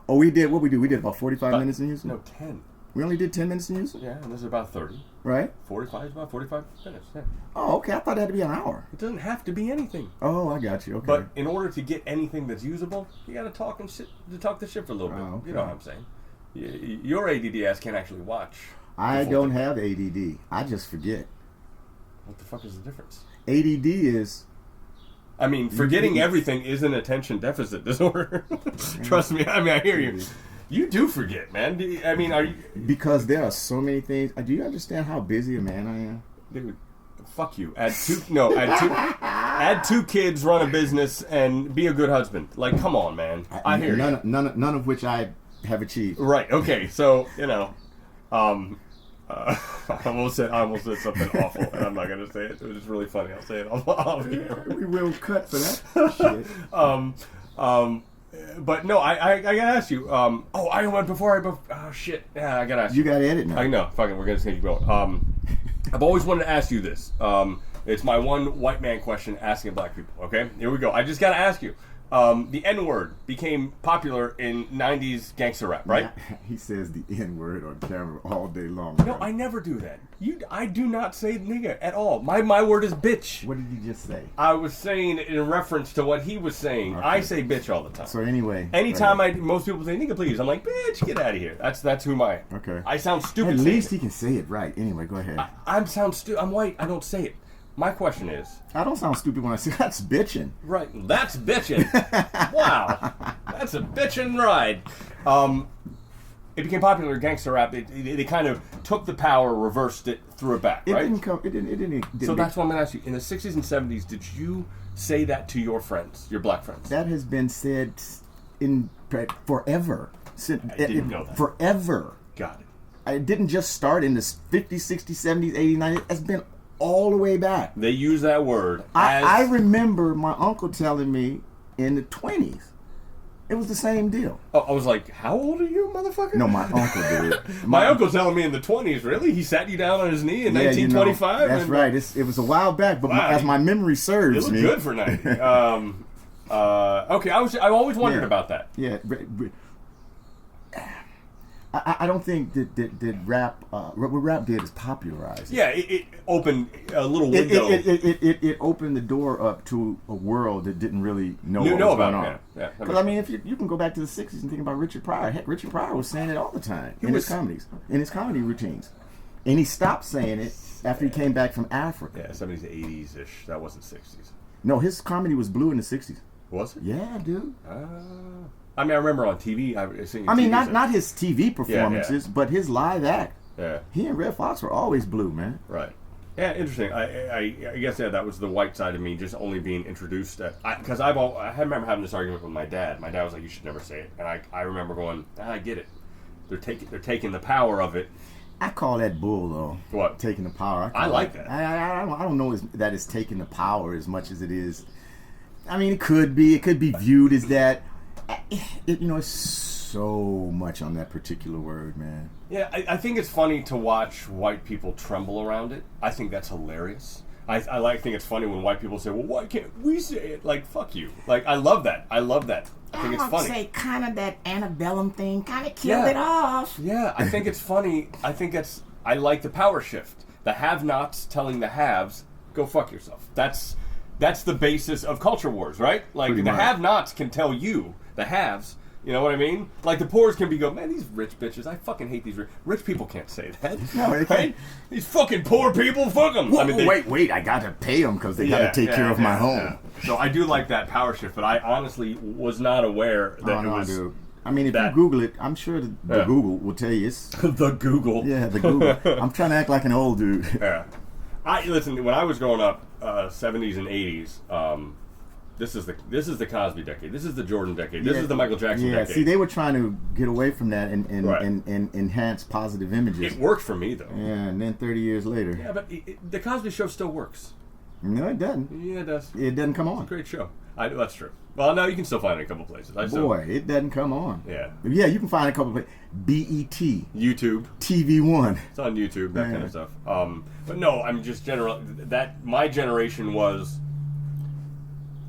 Oh, we did. What we do? We did about 45 minutes in Houston? No, 10. We only did 10 minutes in Houston? Yeah, and this is about 30. Right? 45 is about 45 minutes, yeah. Oh, okay. I thought it had to be an hour. It doesn't have to be anything. Oh, I got you. Okay. But in order to get anything that's usable, you got to talk the shit for a little bit. Oh, okay. You know what I'm saying? Your ADD ass can't actually watch. I don't have ADD. I just forget. What the fuck is the difference? ADD is... I mean, forgetting everything is an attention deficit disorder. Trust me. I mean, I hear you. You do forget, man. I mean, are you... Because there are so many things. Do you understand how busy a man I am? Dude, fuck you. Add two kids, run a business, and be a good husband. Like, come on, man. I hear you. None of which I have achieved. Right. Okay. So, you know, I almost said something awful, and I'm not gonna say it. It was just really funny. I'll say it off here. We will cut for that shit. But no, I gotta ask you. I went before. Oh shit. Yeah, I gotta ask you. You gotta edit now. I know. Fucking, we're gonna keep going. I've always wanted to ask you this. It's my one white man question asking black people. Okay, here we go. I just gotta ask you. The N-word became popular in 90s gangster rap, right? Yeah, he says the N-word on camera all day long. No, I never do that. I do not say nigga at all. My word is bitch. What did you just say? I was saying it in reference to what he was saying. Okay. I say bitch all the time. So anyway. Anytime most people say nigga please, I'm like, bitch, get out of here. That's who Okay. I sound stupid. At saying least it. he can say it right. Anyway, go ahead. I'm white. I don't say it. My question is... I don't sound stupid when I say that's bitching. Right. That's bitching. Wow. That's a bitchin' ride. It became popular in gangster rap. They kind of took the power, reversed it, threw it back, right? It didn't. So that's what I'm going to ask you. In the 60s and 70s, did you say that to your friends, your black friends? That has been said in forever. I didn't know that. Forever. Got it. It didn't just start in the 50s, 60s, 70s, 80s, 90s. It's been all the way back. They use that word I remember my uncle telling me in the 20s. It was the same deal. Oh, I was like, how old are you, motherfucker? No, my uncle did. My uncle telling me in the 20s, really? He sat you down on his knee in 1925? That's right. It was a while back, but Wow. as my memory serves It me. looked good for 90. Okay, I always wondered about that. Yeah. I don't think that rap, what rap did is popularize it. Yeah, it opened a little window. It opened the door up to a world that didn't really know what was going on. Yeah, Because I mean, if you can go back to the 60s and think about Richard Pryor. Heck, Richard Pryor was saying it all the time in his comedy routines, and he stopped saying it after he came back from Africa. Yeah, 70s, 80s ish. That wasn't 60s. No, his comedy was blue in the 60s. Was it? Yeah, dude. I mean, I remember on TV. Not his TV performances, but his live act. Yeah. He and Red Fox were always blue, man. Right. Yeah, interesting. I guess that was the white side of me, just only being introduced. Because I remember having this argument with my dad. My dad was like, "You should never say it," and I remember going, "I get it. They're taking the power of it." I call that bull, though. What? Taking the power. I like that. I don't know that it's taking the power as much as it is. I mean, it could be. It could be viewed as that. It's so much on that particular word, man. Yeah, I think it's funny to watch white people tremble around it. I think that's hilarious. I think it's funny when white people say, well, why can't we say it? Like, fuck you. Like, I love that. I think it's funny. Say kind of that antebellum thing kind of killed it off. Yeah, I think it's funny. I like the power shift. The have-nots telling the haves, go fuck yourself. That's the basis of culture wars, right? Like, Pretty the much. have-nots can tell you, the haves, you know what I mean? Like, the poors can be man, these rich bitches, I fucking hate these rich people can't say that. No, they right? can't. These fucking poor people, fuck them. Wait, I got to pay them because they got to take care of my home. Yeah. So I do like that power shift, but I honestly was not aware that it was... dude. I mean, if that. you Google it, I'm sure the Google will tell you it's... the Google. Yeah, the Google. I'm trying to act like an old dude. Yeah. Listen, when I was growing up, 70s and 80s, this is the Cosby decade. This is the Jordan decade. This is the Michael Jackson decade. See, they were trying to get away from that and Right. enhance positive images. It worked for me, though. Yeah, and then 30 years later. Yeah, but the Cosby Show still works. No, it doesn't. Yeah, it does. It doesn't come on. Great show. That's true. Well, no, you can still find it in a couple places. It doesn't come on. Yeah. Yeah, you can find a couple of BET, YouTube. TV1. It's on YouTube, that kind of stuff. But no, I'm just my generation was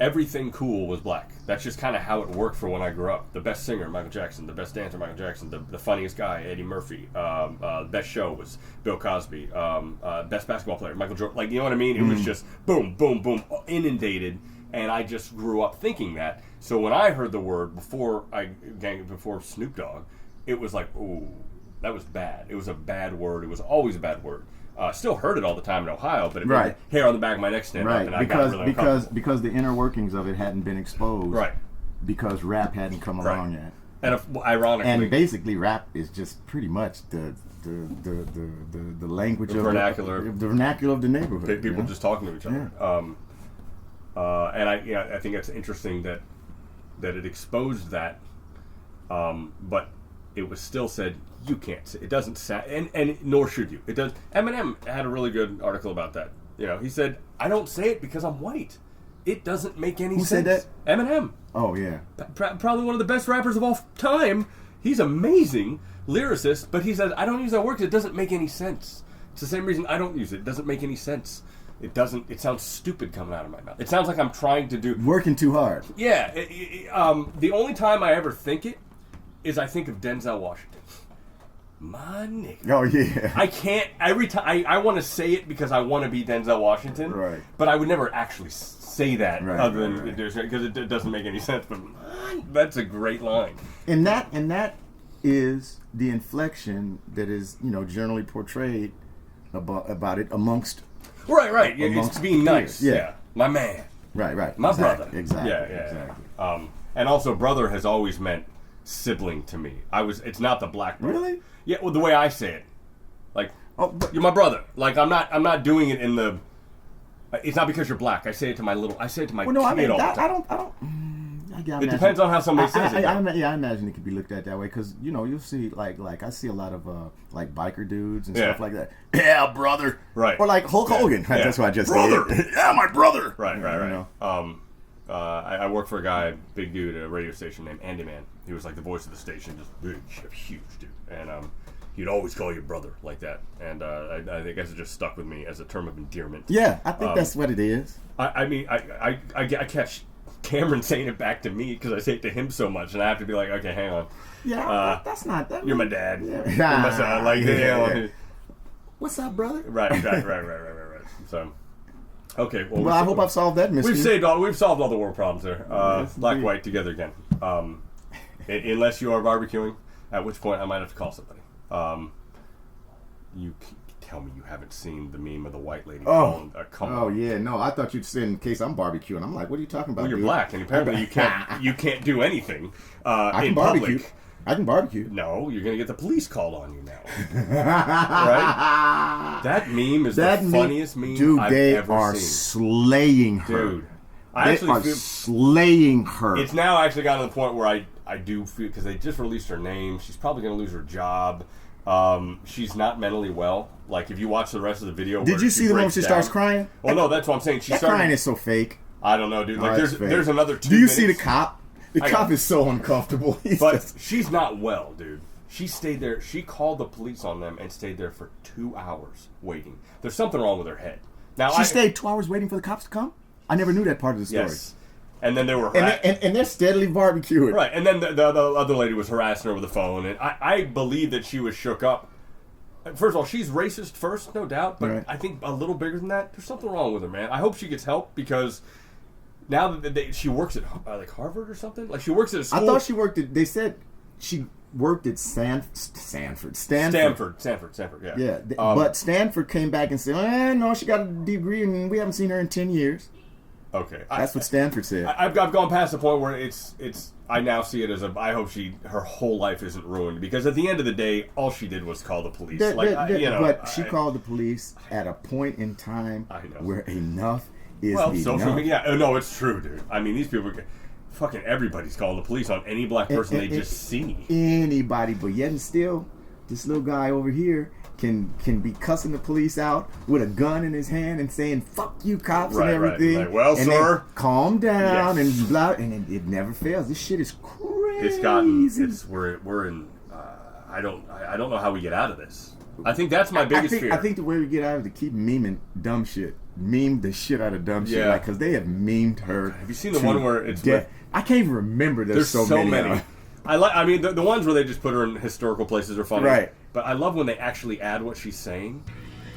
everything cool was black. That's just kind of how it worked for when I grew up. The best singer, Michael Jackson. The best dancer, Michael Jackson. The funniest guy, Eddie Murphy. The best show was Bill Cosby. Best basketball player, Michael Jordan. Like, you know what I mean? It was just boom, boom, boom, inundated. And I just grew up thinking that. So when I heard the word before Snoop Dogg, it was like, ooh, that was bad. It was a bad word. It was always a bad word. Still heard it all the time in Ohio, but it made the hair on the back of my neck stand up, and I got really uncomfortable. Because the inner workings of it hadn't been exposed. Right. Because rap hadn't come along yet. And ironically, and basically, rap is just pretty much the language of vernacular, the vernacular of the neighborhood. People just talking to each other. Yeah. And I think it's interesting that it exposed that, but it was still said you can't say it. Doesn't sound, and nor should you. It does. Eminem had a really good article about that. You know, he said, "I don't say it because I'm white. It doesn't make any sense." Who said that? Eminem. Oh yeah. Probably one of the best rappers of all time. He's amazing lyricist, but he says, "I don't use that word because it doesn't make any sense." It's the same reason I don't use it. It doesn't make any sense. It doesn't. It sounds stupid coming out of my mouth. It sounds like I'm trying to do working too hard. Yeah. The only time I ever think it is I think of Denzel Washington. My nigga. Oh yeah. I can't. Every time I want to say it because I want to be Denzel Washington. Right. But I would never actually say that other than because it doesn't make any sense. But that's a great line. And that is the inflection that is generally portrayed about it amongst. Right. It's being nice. Yeah. My man. Right. My brother. Exactly. Yeah. Exactly. And also, brother has always meant sibling to me. It's not the black brother. Really? Yeah. Well, the way I say it, like, you're my brother. Like, I'm not doing it in the. It's not because you're black. I say it to my kid all the time. It depends on how somebody says it. I imagine it could be looked at that way because you'll see like I see a lot of like biker dudes and stuff like that. Yeah, brother. Right. Or like Hulk Hogan. Yeah. That's what I just brother. said. Yeah, my brother. Right. I worked for a guy, big dude, at a radio station named Andy Man. He was like the voice of the station, just big, huge dude, and he'd always call you brother like that. And I guess it just stuck with me as a term of endearment. Yeah, I think that's what it is. I mean, I catch Cameron saying it back to me because I say it to him so much, and I have to be like, okay, hang on. Yeah, that's not that. You're my dad. Yeah. You're my son. Like, yeah. What's up, brother? Right. So, okay. Well, I hope I've solved that mystery. We've solved all the world problems there. Black, white, together again. Unless you are barbecuing, at which point I might have to call somebody. You tell me you haven't seen the meme of the white lady calling Oh yeah, no, I thought you'd say in case I'm barbecuing. I'm like, what are you talking about? Well, you're dude? black, and apparently you can't do anything I in can barbecue. public. I can barbecue. No, you're gonna get the police called on you now. Right? That meme is the funniest meme dude, I've ever seen. They are slaying her. Dude, I actually feel slaying her. It's now actually gotten to the point where I do feel, because they just released her name. She's probably gonna lose her job. She's not mentally well. Like, if you watch the rest of the video, did you see the moment she starts crying? Well, no, that's what I'm saying. That crying is so fake. I don't know, dude. Like, it's there's another 2 Do you minutes. see the cop? The I cop know. is so uncomfortable. He's But just- she's not well, dude. She stayed there. She called the police on them and stayed there for 2 hours waiting. There's something wrong with her head. Now she stayed 2 hours waiting for the cops to come? I never knew that part of the story. Yes. And then they were And they're steadily barbecuing. right. And then the other lady was harassing her over the phone, and I believe that she was shook up. First of all, she's racist first, no doubt, but Right. I think a little bigger than that. There's something wrong with her, man. I hope she gets help because now that she works at like Harvard or something, like she works at a school. I thought she worked at. They said she worked at Stanford. Stanford, yeah. Yeah, but Stanford came back and said, no, she got a degree and we haven't seen her in 10 years. Okay, That's what Stanford said. I've gone past the point where it's. I now see it as I hope her whole life isn't ruined because at the end of the day, all she did was call the police. But she called the police at a point in time I know. where enough is Well, enough. social media. Oh, no, it's true, dude. I mean, these people. Fucking everybody's calling the police on any black person they just see. Anybody, but yet and still, this little guy over here can be cussing the police out with a gun in his hand and saying "fuck you, cops" Right, and right. everything. Like, well, and sir. then calm down Yes. and blah, and it never fails. This shit is crazy. It's gotten. We're in. I don't know how we get out of this. I think that's my biggest fear. I think the way we get out is to keep memeing dumb shit. Meme the shit out of dumb shit, Yeah. because they have memed her. Have you seen the to one where it's death. with- I can't even remember. There's so many. now. I mean, the ones where they just put her in historical places are funny. Right. But I love when they actually add what she's saying.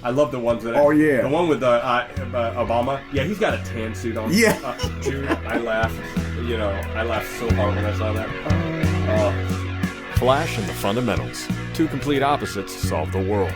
I love the ones that. Oh, yeah. The one with Obama. Yeah, he's got a tan suit on. Yeah. Dude, I laughed. I laughed so hard when I saw that. Flash and the Fundamentals. Two complete opposites solve the world.